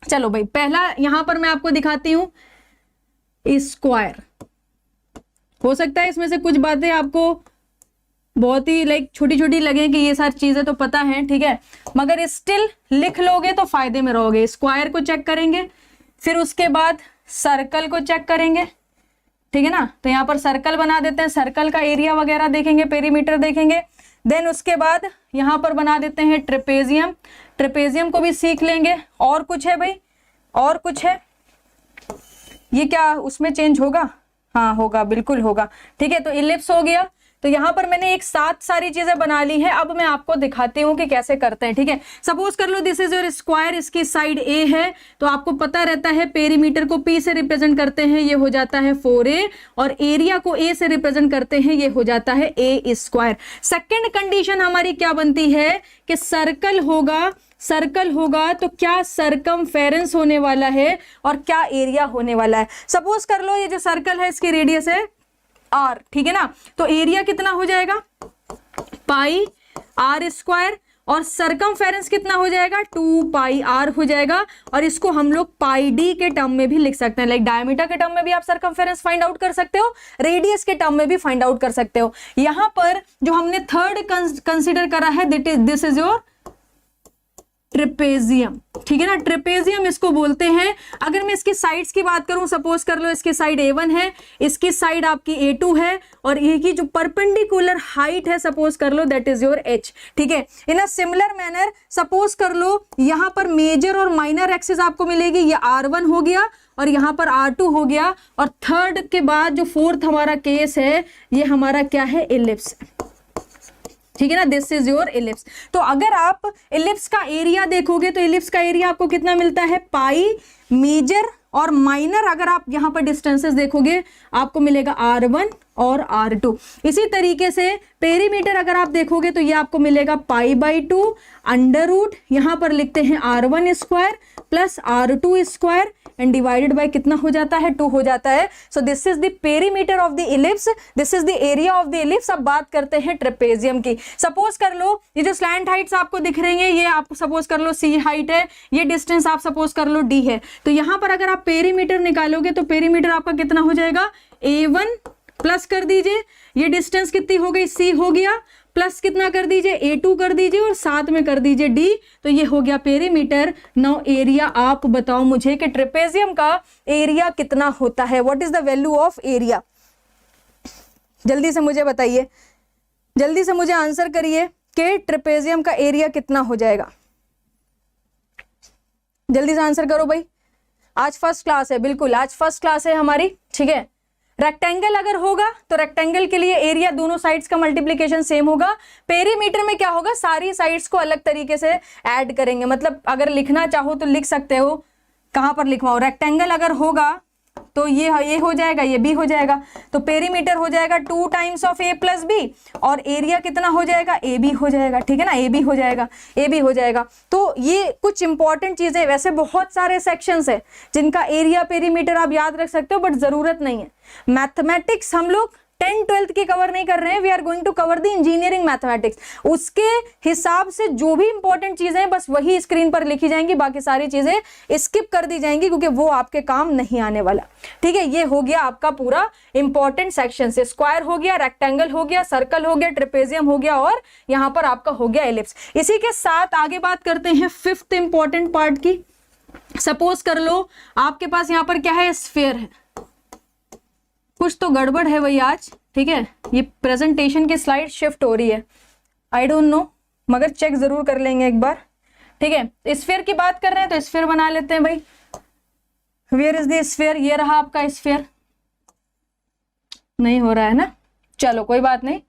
चलो भाई, पहला यहां पर मैं आपको दिखाती हूं स्क्वायर। हो सकता है इसमें से कुछ बातें आपको बहुत ही लाइक छोटी छोटी लगे कि ये सारी चीजें तो पता है, ठीक है, मगर स्टिल लिख लोगे तो फायदे में रहोगे। स्क्वायर को चेक करेंगे, फिर उसके बाद सर्कल को चेक करेंगे, ठीक है ना। तो यहाँ पर सर्कल बना देते हैं, सर्कल का एरिया वगैरह देखेंगे, पेरीमीटर देखेंगे। देन उसके बाद यहाँ पर बना देते हैं ट्रेपेजियम, ट्रेपेजियम को भी सीख लेंगे। और कुछ है भाई, और कुछ है, ये क्या उसमें चेंज होगा? हाँ होगा, बिल्कुल होगा, ठीक है। तो इलिप्स हो गया। तो यहाँ पर मैंने एक साथ सारी चीजें बना ली है, अब मैं आपको दिखाती हूँ कि कैसे करते हैं, ठीक है। सपोज कर लो दिस इज योर स्क्वायर, इसकी साइड ए है, तो आपको पता रहता है पेरीमीटर को पी से रिप्रेजेंट करते हैं, ये हो जाता है 4a, और एरिया को ए से रिप्रेजेंट करते हैं, ये हो जाता है ए स्क्वायर। सेकेंड कंडीशन हमारी क्या बनती है कि सर्कल होगा, सर्कल होगा तो क्या सरकमफेरेंस होने वाला है और क्या एरिया होने वाला है। सपोज कर लो ये जो सर्कल है इसकी रेडियस है r, ठीक है ना। तो एरिया कितना हो जाएगा? पाई r स्क्वायर, और सरकमफेरेंस कितना हो जाएगा? 2 पाई r हो जाएगा। और इसको हम लोग पाई d के टर्म में भी लिख सकते हैं, लाइक डायमीटर के टर्म में भी आप सरकमफेरेंस फाइंड आउट कर सकते हो, रेडियस के टर्म में भी फाइंड आउट कर सकते हो। यहां पर जो हमने थर्ड कंसिडर करा है, दिस इज योर ट्रेपेजियम, ठीक है ना। ट्रेपेजियम इसको बोलते हैं। अगर मैं इसकी साइड्स की बात करूं, सपोज कर लो इसकी साइड A1 है, इसकी साइड आपकी A2 है, और ये की जो परपेंडिकुलर हाइट है सपोज कर लो दैट इज योर H, ठीक है। इन अ सिमिलर मैनर सपोज कर लो यहां पर मेजर और माइनर एक्सिस आपको मिलेगी, ये R1 हो गया और यहाँ पर R2 हो गया, और थर्ड के बाद जो फोर्थ हमारा केस है ये हमारा क्या है? इलिप्स, ठीक है ना। This is your ellipse. तो अगर आप इलिप्स का एरिया देखोगे तो इलिप्स का एरिया आपको कितना मिलता है? पाई मेजर और माइनर, अगर आप यहां पर डिस्टेंसेस देखोगे आपको मिलेगा R1 और R2। इसी तरीके से पेरीमीटर अगर आप देखोगे तो ये आपको मिलेगा π/2 अंडर रूट, यहां पर लिखते हैं R1 square plus R2 square and divided by कितना हो जाता है? 2 हो जाता है। सो this is the perimeter of the ellipse, this is the area of the ellipse. अब बात करते हैं ट्रेपेजियम की। सपोज कर लो ये जो स्लैंट हाइट्स आपको दिख रही हैं, ये आप सपोज कर लो C हाइट है, ये डिस्टेंस आप सपोज कर लो D है। तो यहां पर अगर आप पेरीमीटर निकालोगे तो पेरीमीटर आपका कितना हो जाएगा? A1 प्लस कर दीजिए, ये डिस्टेंस कितनी हो गई? C हो गया, प्लस कितना कर दीजिए? A2 कर दीजिए, और साथ में कर दीजिए D, तो ये हो गया पेरीमीटर। नाउ एरिया आप बताओ मुझे कि ट्रेपेजियम का एरिया कितना होता है? What is the value of area? जल्दी से मुझे बताइए, जल्दी से मुझे आंसर करिए कि ट्रेपेजियम का एरिया कितना हो जाएगा। जल्दी से आंसर करो भाई, आज फर्स्ट क्लास है, बिल्कुल आज फर्स्ट क्लास है हमारी, ठीक है। रेक्टेंगल अगर होगा तो रेक्टेंगल के लिए एरिया दोनों साइड्स का मल्टीप्लिकेशन सेम होगा। पेरीमीटर में क्या होगा? सारी साइड्स को अलग तरीके से ऐड करेंगे, मतलब अगर लिखना चाहो तो लिख सकते हो, कहां पर लिखवाओ? रेक्टेंगल अगर होगा तो ये हो जाएगा, ये भी हो जाएगा, तो पेरीमीटर हो जाएगा 2 times of A plus B, और एरिया कितना हो जाएगा? A B हो जाएगा, ठीक है ना, A B हो जाएगा, A B हो जाएगा। तो ये कुछ इंपॉर्टेंट चीजें, वैसे बहुत सारे सेक्शंस है जिनका एरिया पेरीमीटर आप याद रख सकते हो, बट जरूरत नहीं है। मैथमेटिक्स हम लोग 10th-12th की कवर नहीं कर रहे हैं, we are going to cover the engineering mathematics. उसके हिसाब से जो भी इंपॉर्टेंट चीजें हैं बस वही स्क्रीन पर लिखी जाएंगी, बाकी सारी चीजें स्किप कर दी जाएंगी क्योंकि वो आपके काम नहीं आने वाला, ठीक है। ये हो गया आपका पूरा इंपॉर्टेंट सेक्शन से, स्क्वायर हो गया, रेक्टेंगल हो गया, सर्कल हो गया, ट्रेपेजियम हो गया, और यहां पर आपका हो गया एलिप्स। इसी के साथ आगे बात करते हैं 5th इंपॉर्टेंट पार्ट की। सपोज कर लो आपके पास यहां पर क्या है? स्फीयर है। कुछ तो गड़बड़ है भाई आज, ठीक है, ये प्रेजेंटेशन की स्लाइड शिफ्ट हो रही है, आई डोंट नो, मगर चेक जरूर कर लेंगे एक बार, ठीक है। स्फीयर की बात कर रहे हैं तो स्फीयर बना लेते हैं भाई। Where is the sphere? ये रहा आपका स्फीयर। नहीं हो रहा है ना, चलो कोई बात नहीं,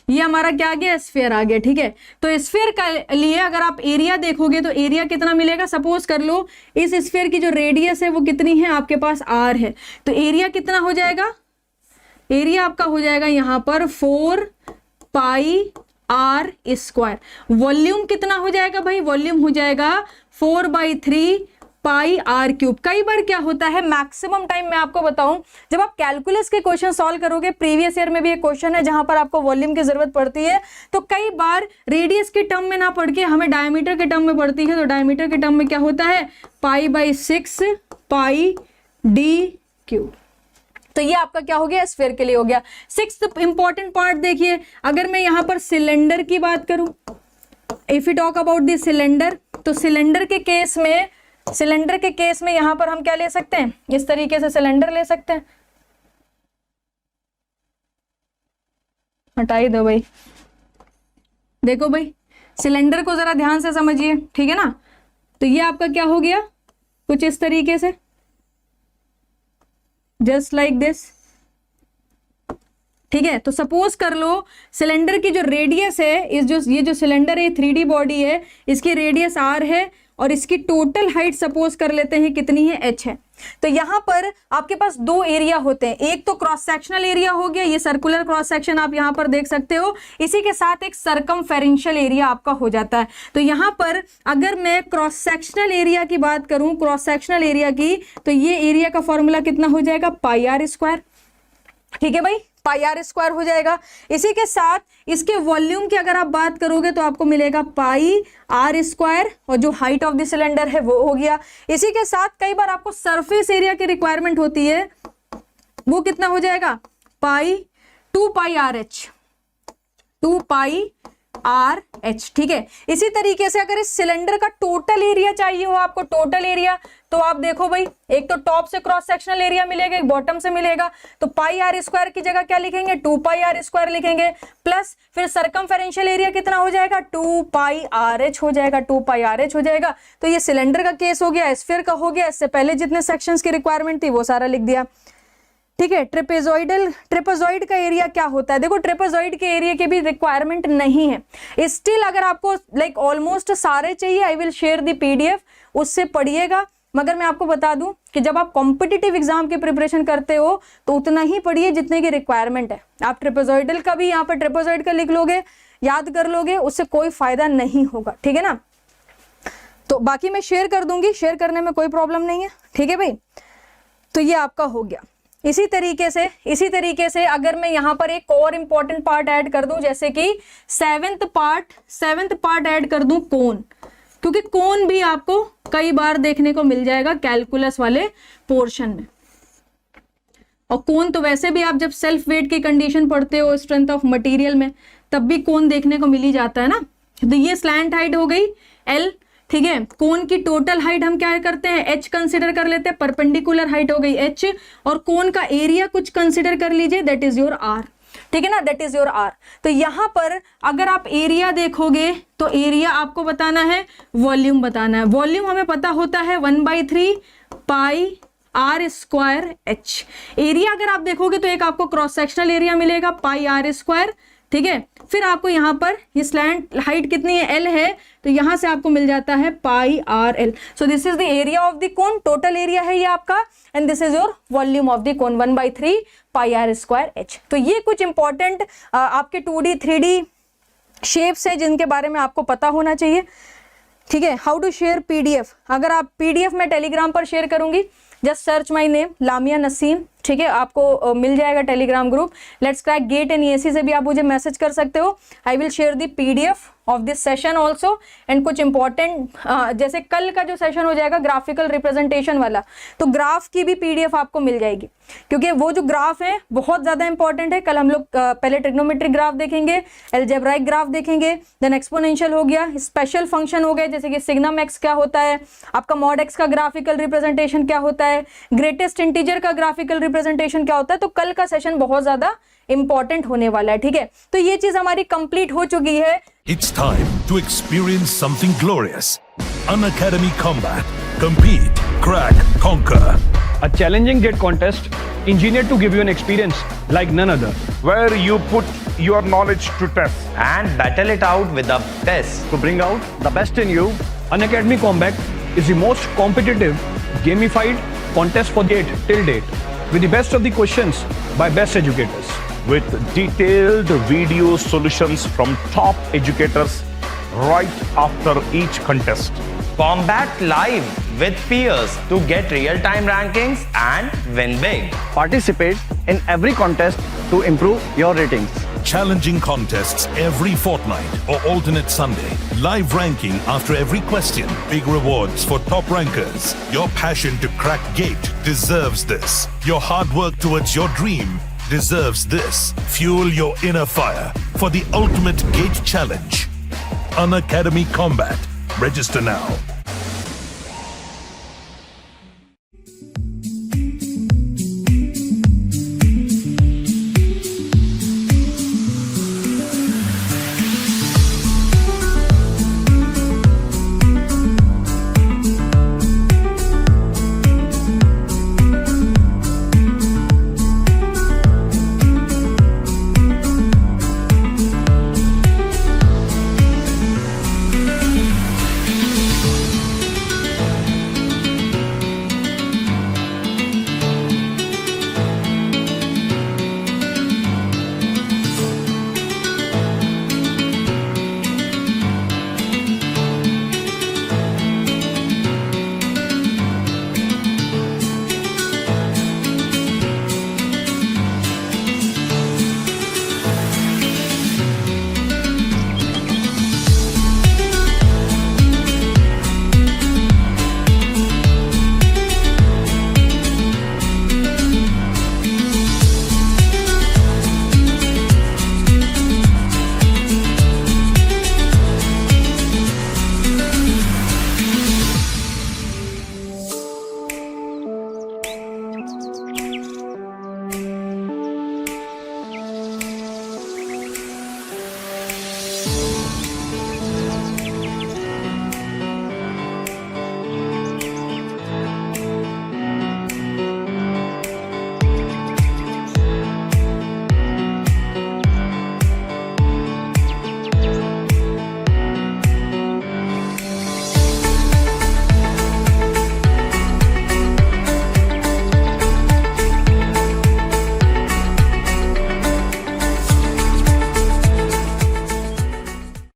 ये हमारा क्या आ गया? स्फीयर आ गया, ठीक है। तो स्फीयर का लिए अगर आप एरिया देखोगे तो एरिया कितना मिलेगा? सपोज कर लो इस स्फीयर की जो रेडियस है वो कितनी है? आपके पास R है, तो एरिया कितना हो जाएगा? एरिया आपका हो जाएगा यहां पर 4 पाई R स्क्वायर। वॉल्यूम कितना हो जाएगा भाई? वॉल्यूम हो जाएगा 4/3 पाई आर क्यूब। कई बार क्या होता है, मैक्सिमम टाइम मैं आपको बताऊं, जब आप कैलकुलस के क्वेश्चन सॉल्व करोगे, प्रीवियस ईयर में भी एक क्वेश्चन है जहां पर आपको वॉल्यूम की जरूरत पड़ती है, तो कई बार रेडियस के टर्म में ना पढ़ के हमें डायमीटर के टर्म में पड़ती है। तो डायमीटर के टर्म में क्या होता है, pi by 6 pi D cube. तो ये आपका क्या हो गया, स्फीयर के लिए हो गया। सिक्स्थ इंपॉर्टेंट पार्ट देखिए, अगर मैं यहां पर सिलेंडर की बात करूं, if you talk about the cylinder, तो सिलेंडर के केस में यहां पर हम क्या ले सकते हैं, इस तरीके से सिलेंडर ले सकते हैं। हटाई दो भाई, देखो भाई सिलेंडर को जरा ध्यान से समझिए, ठीक है ना। तो ये आपका क्या हो गया, कुछ इस तरीके से, जस्ट लाइक दिस, ठीक है। तो सपोज कर लो सिलेंडर की जो रेडियस है, ये जो सिलेंडर है 3D बॉडी है, इसकी रेडियस r है और इसकी टोटल हाइट सपोज कर लेते हैं कितनी है, h है। तो यहां पर आपके पास दो एरिया होते हैं, एक तो क्रॉस सेक्शनल एरिया हो गया, ये सर्कुलर क्रॉस सेक्शन आप यहां पर देख सकते हो, इसी के साथ एक सरकमफेरेंशियल एरिया आपका हो जाता है। तो यहां पर अगर मैं क्रॉस सेक्शनल एरिया की बात करूं, क्रॉस सेक्शनल एरिया की, तो ये एरिया का फॉर्मूला कितना हो जाएगा, पाई आर स्क्वायर, ठीक है भाई, पाई आर स्क्वायर हो जाएगा। इसी के साथ इसके वॉल्यूम की अगर आप बात करोगे तो आपको मिलेगा पाई आर स्क्वायर, और जो हाइट ऑफ द सिलेंडर है वो हो गया। इसी के साथ कई बार आपको सरफेस एरिया की रिक्वायरमेंट होती है, वो कितना हो जाएगा, पाई 2 पाई आर एच, 2 पाई आर एच, ठीक है। इसी तरीके से अगर इस सिलेंडर का टोटल एरिया चाहिए हो आपको, टोटल एरिया, तो आप देखो भाई, एक तो टॉप से क्रॉस सेक्शनल एरिया मिलेगा, एक बॉटम से मिलेगा, तो पाई आर स्क्वायर की जगह क्या लिखेंगे, 2 पाई आर स्क्वायर लिखेंगे, प्लस फिर सरकमफेरेंशियल एरिया कितना हो जाएगा, 2 पाई आर एच हो जाएगा, 2 पाई आर एच हो जाएगा। तो ये सिलेंडर का केस हो गया, स्फीयर का हो गया, इससे पहले जितने सेक्शंस की रिक्वायरमेंट थी वो सारा लिख दिया, ठीक है। ट्रेपेजॉइड का एरिया क्या होता है, देखो ट्रेपेजॉइड के एरिया की भी रिक्वायरमेंट नहीं है स्टिल, अगर आपको लाइक ऑलमोस्ट सारे चाहिए, आई विल शेयर द पीडीएफ, उससे पढ़िएगा। मगर मैं आपको बता दूं कि जब आप कॉम्पिटिटिव एग्जाम की प्रिपरेशन करते हो तो उतना ही पढ़िए जितने की रिक्वायरमेंट है। आप ट्रेपेजॉइडल का भी यहाँ पर ट्रेपेजॉइड का लिख लोगे, याद कर लोगे, उससे कोई फायदा नहीं होगा, ठीक है ना। तो बाकी मैं शेयर कर दूंगी, शेयर करने में कोई प्रॉब्लम नहीं है, ठीक है भाई। तो ये आपका हो गया। इसी तरीके से अगर मैं यहाँ पर एक और इंपॉर्टेंट पार्ट ऐड कर दूं, जैसे कि सेवेंथ पार्ट ऐड कर दूं कोन, क्योंकि कोन भी आपको कई बार देखने को मिल जाएगा कैलकुलस वाले पोर्शन में। और कोन तो वैसे भी आप जब सेल्फ वेट की कंडीशन पढ़ते हो स्ट्रेंथ ऑफ मटेरियल में, तब भी कोन देखने को मिल ही जाता है ना। तो ये स्लैंट हाइट हो गई L, ठीक है। कोन की टोटल हाइट हम क्या करते हैं, h कंसिडर कर लेते हैं, परपेंडिकुलर हाइट हो गई h, और कोन का एरिया कुछ कंसिडर कर लीजिए, दैट इज योर r, ठीक है ना, दैट इज योर r। तो यहां पर अगर आप एरिया देखोगे तो एरिया आपको बताना है, वॉल्यूम बताना है। वॉल्यूम हमें पता होता है 1/3 pi r square H. Area अगर आप देखोगे तो एक आपको क्रॉस सेक्शनल एरिया मिलेगा पाई आर स्क्वायर, ठीक है। फिर आपको यहाँ पर ये स्लैंट हाइट कितनी है, L है, तो यहां से आपको मिल जाता है pi r l. So this is the area of the cone, total area है ये आपका, and this is your volume of the cone 1/3 pi r square h. तो ये कुछ इंपॉर्टेंट आपके 2D 3D शेप्स है जिनके बारे में आपको पता होना चाहिए, ठीक है। हाउ टू शेयर पीडीएफ, अगर आप पीडीएफ मैं टेलीग्राम पर शेयर करूंगी, just search my name Lamia Naseem, ठीक है, आपको मिल जाएगा Telegram group. Let's crack GATE and EAC से भी आप मुझे मैसेज कर सकते हो। I will share the PDF of this session also, and कुछ इंपॉर्टेंट जैसे कल का जो सेशन हो जाएगा ग्राफिकल रिप्रेजेंटेशन वाला, तो ग्राफ की भी पीडीएफ आपको मिल जाएगी, क्योंकि वो जो ग्राफ है बहुत ज्यादा इंपॉर्टेंट है। कल हम लोग पहले ट्रिग्नोमेट्रिक ग्राफ देखेंगे, अलजेब्राइक ग्राफ देखेंगे, देन एक्सपोनेंशियल हो गया, स्पेशल फंक्शन हो गए जैसे कि सिग्नम एक्स क्या होता है, आपका मॉड एक्स का ग्राफिकल रिप्रेजेंटेशन क्या होता है, ग्रेटेस्ट इंटीजर का ग्राफिकल रिप्रेजेंटेशन क्या होता है। तो कल का सेशन बहुत ज्यादा इंपॉर्टेंट होने वाला है, ठीक है। तो ये चीज हमारी कंप्लीट हो चुकी है। It's time to experience something glorious. Unacademy Combat. Compete, crack, conquer. A challenging GATE contest engineered to give you an experience like none other. Where you put your knowledge to test and battle it out with the best. To bring out the best in you, Unacademy Combat is the most competitive, gamified contest for GATE till date, with the best of the questions by best educators. with detailed video solutions from top educators right after each contest. Combat live with peers to get real-time rankings and win big. Participate in every contest to improve your ratings. Challenging contests every fortnight or alternate Sunday. Live ranking after every question. Big rewards for top rankers. Your passion to crack GATE deserves this. Your hard work towards your dream deserves this. Fuel your inner fire for the ultimate GATE challenge. Unacademy Combat. Register now.